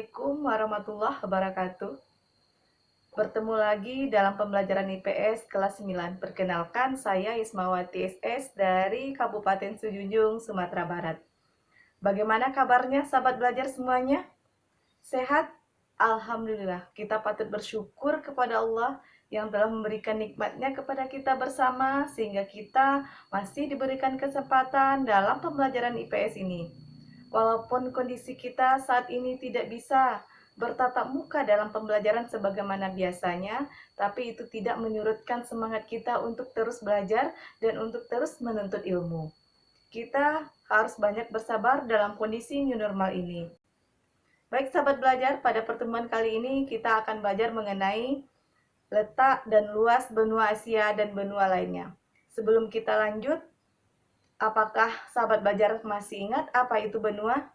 Assalamualaikum warahmatullahi wabarakatuh. Bertemu lagi dalam pembelajaran IPS kelas 9. Perkenalkan, saya Ismawati SS dari Kabupaten Sujunjung, Sumatera Barat. Bagaimana kabarnya sahabat belajar semuanya? Sehat? Alhamdulillah, kita patut bersyukur kepada Allah yang telah memberikan nikmatnya kepada kita bersama sehingga kita masih diberikan kesempatan dalam pembelajaran IPS ini. Walaupun kondisi kita saat ini tidak bisa bertatap muka dalam pembelajaran sebagaimana biasanya, tapi itu tidak menyurutkan semangat kita untuk terus belajar dan untuk terus menuntut ilmu. Kita harus banyak bersabar dalam kondisi new normal ini. Baik sahabat belajar, pada pertemuan kali ini kita akan belajar mengenai letak dan luas benua Asia dan benua lainnya. Sebelum kita lanjut, apakah sahabat belajar masih ingat apa itu benua?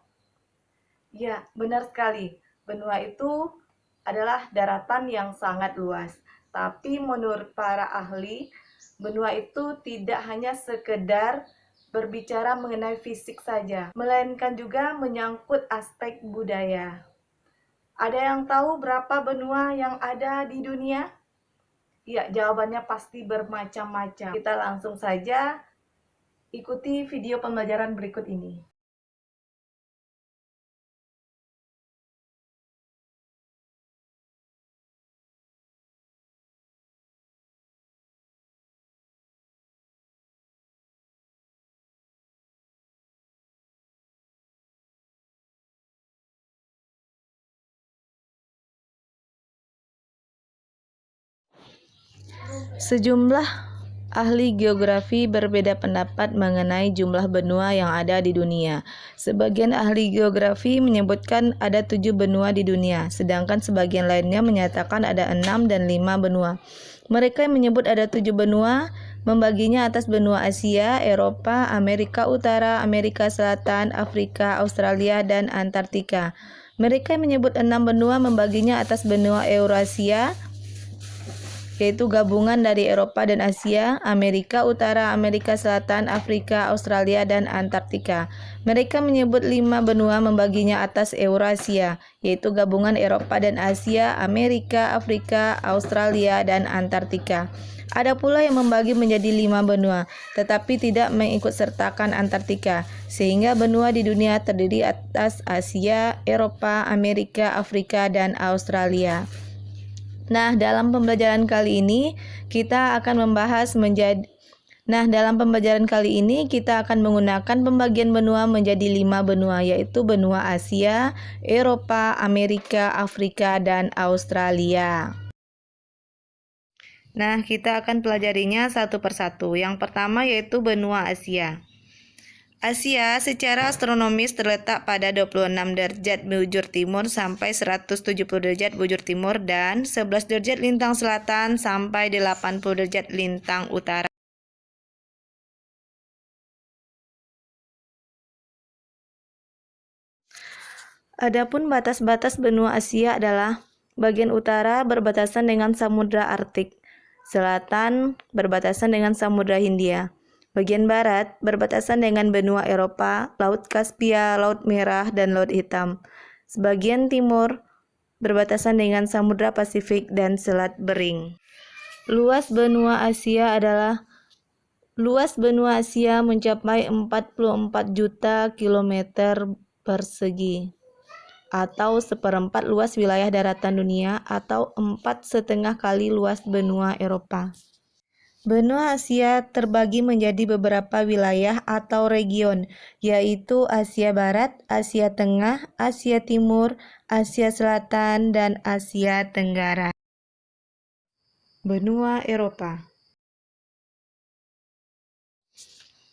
Ya, benar sekali. Benua itu adalah daratan yang sangat luas. Tapi menurut para ahli, benua itu tidak hanya sekedar berbicara mengenai fisik saja, melainkan juga menyangkut aspek budaya. Ada yang tahu berapa benua yang ada di dunia? Ya, jawabannya pasti bermacam-macam. Kita langsung saja ikuti video pembelajaran berikut ini. Sejumlah ahli geografi berbeda pendapat mengenai jumlah benua yang ada di dunia. Sebagian ahli geografi menyebutkan ada 7 benua di dunia, sedangkan sebagian lainnya menyatakan ada 6 dan 5 benua. Mereka yang menyebut ada 7 benua membaginya atas benua Asia, Eropa, Amerika Utara, Amerika Selatan, Afrika, Australia, dan Antartika. Mereka yang menyebut 6 benua membaginya atas benua Eurasia, yaitu gabungan dari Eropa dan Asia, Amerika Utara, Amerika Selatan, Afrika, Australia, dan Antartika. Mereka menyebut 5 benua membaginya atas Eurasia, yaitu gabungan Eropa dan Asia, Amerika, Afrika, Australia, dan Antartika. Ada pula yang membagi menjadi 5 benua, tetapi tidak mengikutsertakan Antartika, sehingga benua di dunia terdiri atas Asia, Eropa, Amerika, Afrika, dan Australia. Nah, dalam pembelajaran kali ini kita akan menggunakan pembagian benua menjadi 5 benua, yaitu benua Asia, Eropa, Amerika, Afrika, dan Australia. Nah, kita akan pelajarinya satu persatu. Yang pertama yaitu benua Asia. Asia secara astronomis terletak pada 26 derajat bujur timur sampai 170 derajat bujur timur dan 11 derajat lintang selatan sampai 80 derajat lintang utara. Adapun batas-batas benua Asia adalah bagian utara berbatasan dengan Samudra Arktik, selatan berbatasan dengan Samudra Hindia. Bagian barat berbatasan dengan benua Eropa, Laut Kaspia, Laut Merah, dan Laut Hitam. Sebagian timur berbatasan dengan Samudra Pasifik dan Selat Bering. Luas benua Asia mencapai 44 juta kilometer persegi, atau seperempat luas wilayah daratan dunia, atau 4,5 kali luas benua Eropa. Benua Asia terbagi menjadi beberapa wilayah atau region, yaitu Asia Barat, Asia Tengah, Asia Timur, Asia Selatan, dan Asia Tenggara. Benua Eropa.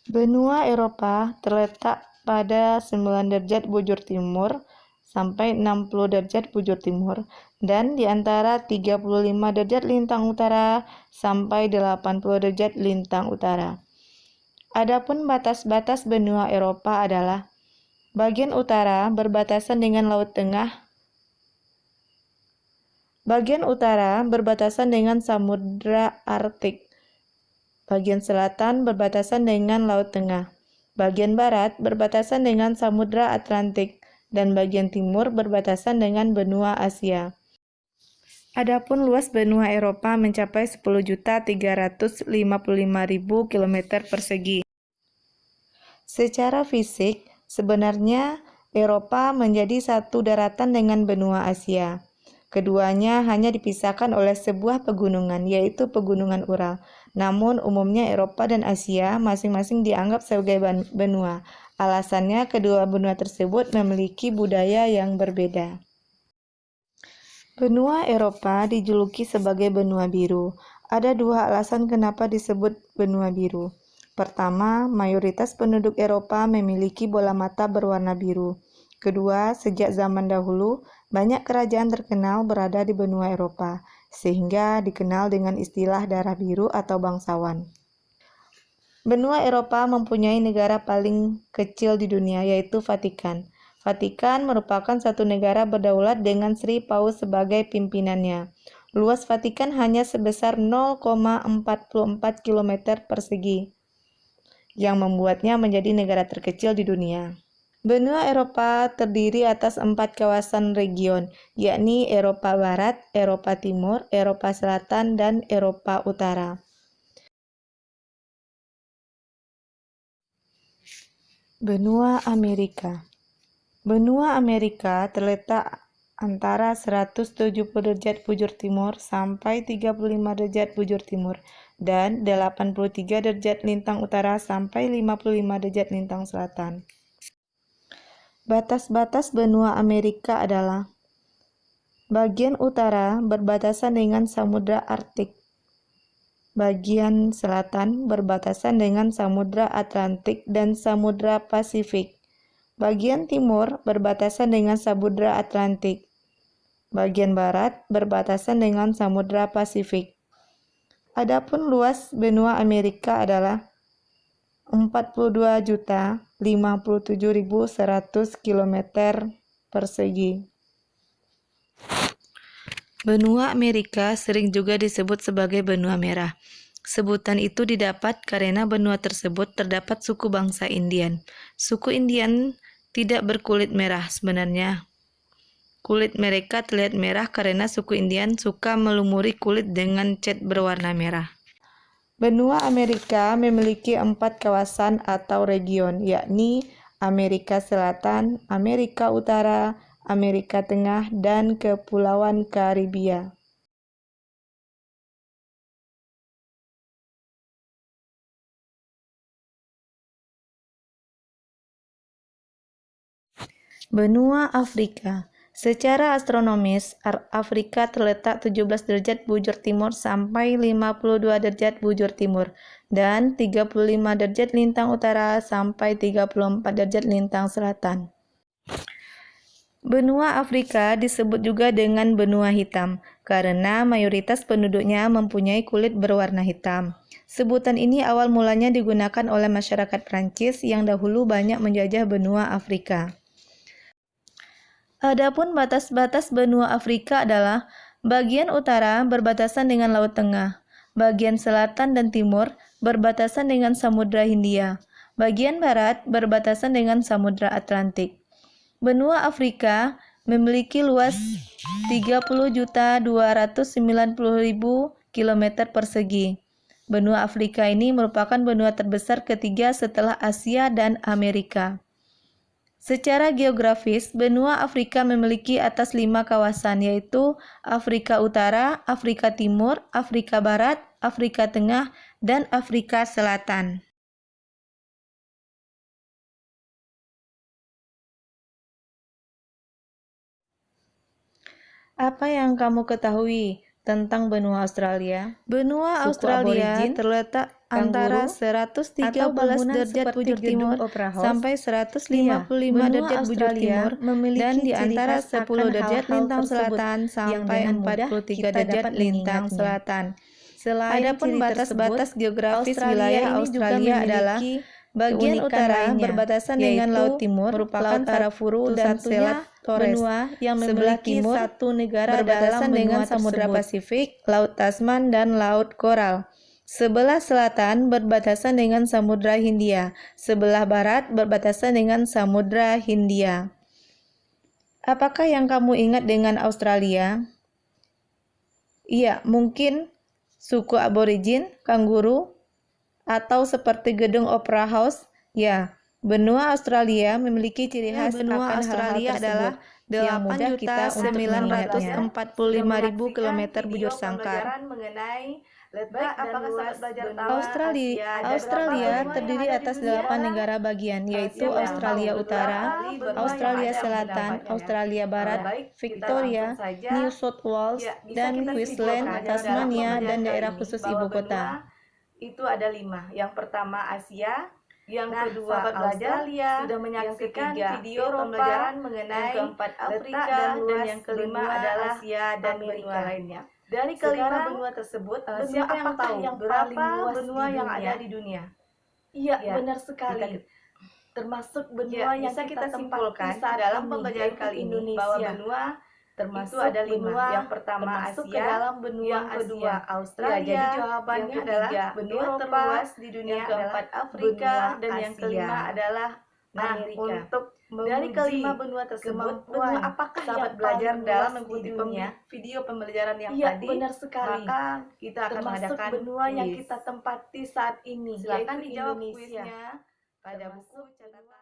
Benua Eropa terletak pada 9 derajat bujur timur sampai 60 derajat bujur timur dan di antara 35 derajat lintang utara sampai 80 derajat lintang utara. Adapun batas-batas benua Eropa adalah bagian utara berbatasan dengan Laut Tengah, bagian utara berbatasan dengan Samudra Arktik, bagian selatan berbatasan dengan Laut Tengah, bagian barat berbatasan dengan Samudra Atlantik, dan bagian timur berbatasan dengan benua Asia. Adapun luas benua Eropa mencapai 10.355.000 km persegi. Secara fisik, sebenarnya Eropa menjadi satu daratan dengan benua Asia. Keduanya hanya dipisahkan oleh sebuah pegunungan, yaitu Pegunungan Ural. Namun, umumnya Eropa dan Asia masing-masing dianggap sebagai benua. Alasannya, kedua benua tersebut memiliki budaya yang berbeda. Benua Eropa dijuluki sebagai benua biru. Ada dua alasan kenapa disebut benua biru. Pertama, mayoritas penduduk Eropa memiliki bola mata berwarna biru. Kedua, sejak zaman dahulu, banyak kerajaan terkenal berada di benua Eropa, sehingga dikenal dengan istilah darah biru atau bangsawan. Benua Eropa mempunyai negara paling kecil di dunia, yaitu Vatikan. Vatikan merupakan satu negara berdaulat dengan Sri Paus sebagai pimpinannya. Luas Vatikan hanya sebesar 0,44 km persegi, yang membuatnya menjadi negara terkecil di dunia. Benua Eropa terdiri atas 4 kawasan region, yakni Eropa Barat, Eropa Timur, Eropa Selatan, dan Eropa Utara. Benua Amerika. Benua Amerika terletak antara 170 derajat bujur timur sampai 35 derajat bujur timur dan 83 derajat lintang utara sampai 55 derajat lintang selatan. Batas-batas benua Amerika adalah: bagian utara berbatasan dengan Samudra Arktik, bagian selatan berbatasan dengan Samudra Atlantik dan Samudra Pasifik, bagian timur berbatasan dengan Samudra Atlantik, bagian barat berbatasan dengan Samudra Pasifik. Adapun luas benua Amerika adalah 42.057.100 km persegi. Benua Amerika sering juga disebut sebagai benua merah. Sebutan itu didapat karena benua tersebut terdapat suku bangsa Indian. Suku Indian tidak berkulit merah sebenarnya. Kulit mereka terlihat merah karena suku Indian suka melumuri kulit dengan cat berwarna merah. Benua Amerika memiliki 4 kawasan atau region, yakni Amerika Selatan, Amerika Utara, Amerika Tengah, dan Kepulauan Karibia. Benua Afrika. Secara astronomis, Afrika terletak 17 derajat bujur timur sampai 52 derajat bujur timur dan 35 derajat lintang utara sampai 34 derajat lintang selatan. Benua Afrika disebut juga dengan benua hitam karena mayoritas penduduknya mempunyai kulit berwarna hitam. Sebutan ini awal mulanya digunakan oleh masyarakat Prancis yang dahulu banyak menjajah benua Afrika. Adapun batas-batas benua Afrika adalah: bagian utara berbatasan dengan Laut Tengah, bagian selatan dan timur berbatasan dengan Samudra Hindia, bagian barat berbatasan dengan Samudra Atlantik. Benua Afrika memiliki luas 30.290.000 km persegi. Benua Afrika ini merupakan benua terbesar ketiga setelah Asia dan Amerika. Secara geografis, benua Afrika memiliki atas 5 kawasan, yaitu Afrika Utara, Afrika Timur, Afrika Barat, Afrika Tengah, dan Afrika Selatan. Apa yang kamu ketahui tentang benua Australia? Benua Australia terletak antara 113 derajat bujur timur sampai 155 derajat bujur timur dan di antara 10 derajat lintang selatan sampai 43 derajat lintang selatan. Adapun batas-batas geografis wilayah Australia adalah: bagian utara berbatasan dengan Laut Timur, merupakan Tarafuru dan Selat Torres. Benua yang memiliki satu negara berbatasan dengan Samudra Pasifik, Laut Tasman, dan Laut Koral. Sebelah selatan berbatasan dengan Samudra Hindia, sebelah barat berbatasan dengan Samudra Hindia. Apakah yang kamu ingat dengan Australia? Iya, mungkin suku aborigin, kanguru, atau seperti gedung Opera House. Ya, benua Australia memiliki ciri khas Benua akan hal-hal Australia adalah tersebut yang mudah kita untuk mengingatnya. 8.945.000 kilometer bujur video sangkar. pembelajaran mengenai letak dan luas benua Australia, Asia. Ada berapa Australia benua yang terdiri ada di atas dunia? 8 negara bagian, yaitu Siapa yang Australia tahu Utara, berapa benua yang Australia ada di Selatan, dalamnya ya? Australia Barat, Baik, kita Victoria, langsung saja. New South Wales, Ya, bisa dan kita Queensland, simpulkan dalam Tasmania, pembelajaran dan kali daerah ini khusus bahwa ibu benua kota. itu ada 5. Yang pertama Asia, yang kedua sahabat belajar, Australia, sudah yang menyaksikan ketiga video Eropa, pembelajaran mengenai yang keempat letak Afrika, dan luas, dan yang kelima benua adalah Asia dan Amerika. benua lainnya. Dari Sekarang, kelima benua tersebut, benua siapa yang apakah tahu yang berapa paling luas benua di yang dunia? ada di dunia? Iya, Ya, benar sekali. termasuk Ya, benua yang bisa kita tempati simpulkan saat dalam ini, pembelajaran yaitu kali ini Indonesia. bahwa benua Termasuk itu ada 5. benua Yang pertama termasuk Asia, ke dalam benua yang kedua Asia. Australia, Ya, jadi jawabannya yang ketiga adalah benua Eropa, terluas di dunia yang keempat adalah Afrika, benua dan yang kelima Asia. adalah Nah, Amerika. untuk Dari menguji kelima benua tersebut, kemampuan benua apakah sahabat yang belajar paling dalam luas mengikuti di dunia? video pembelajaran yang Iya, tadi, benar sekali. maka kita akan Termasuk mengadakan benua yang kuis. kita tempati saat ini, Silakan yaitu dijawab Indonesia. kuisnya pada buku catatan.